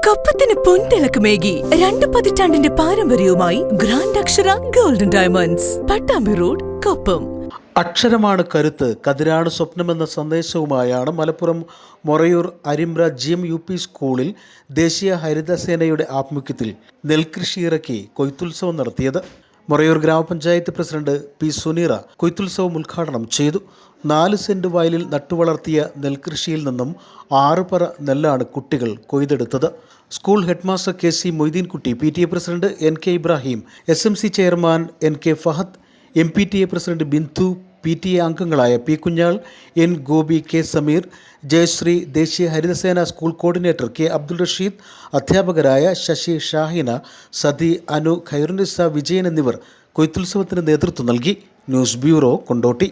കൊപ്പത്തിന് പൊൻതിളക്കമേകി 2 പതിറ്റാണ്ടിന്റെ പാരമ്പര്യവുമായി ഗ്രാൻഡ് അക്ഷര golden diamonds, Pattambi road, Koppam. അക്ഷരമാണ് കരുത്ത്, കതിരാണ് സ്വപ്നമെന്ന സന്ദേശവുമായാണ് മലപ്പുറം മൊറയൂർ അരിമ്പ്ര GM-UP സ്കൂളിൽ ദേശീയ ഹരിതസേനയുടെ ആഭിമുഖ്യത്തിൽ നെൽകൃഷി ഇറക്കി കൊയ്ത്തുത്സവം നടത്തിയത്. മൊറയൂർ ഗ്രാമപഞ്ചായത്ത് പ്രസിഡന്റ് P. സുനീറ കൊയ്ത്തുത്സവം ഉദ്ഘാടനം ചെയ്തു. 4 സെന്റ് വയലിൽ നട്ടുവളർത്തിയ നെൽകൃഷിയിൽ നിന്നും 6 പറ നെല്ലാണ് കുട്ടികൾ കൊയ്തെടുത്തത്. School headmaster KC Moideenkutty, PTA president NK Ibrahim, SMC chairman NK Fahad, MPTA president Bindu, PTA അംഗങ്ങളായ P. Kunhal, N. Gopi, K. Sameer, Jayashree, ദേശീയ Harithasena school coordinator K. Abdul Rasheed, അധ്യാപകരായ ശശി, ഷാഹിന, സതി, അനു, ഖൈറുനിസ, വിജയൻ എന്നിവർ കൊയ്ത്തുത്സവത്തിന് നേതൃത്വം നൽകി. News bureau, Kondotty.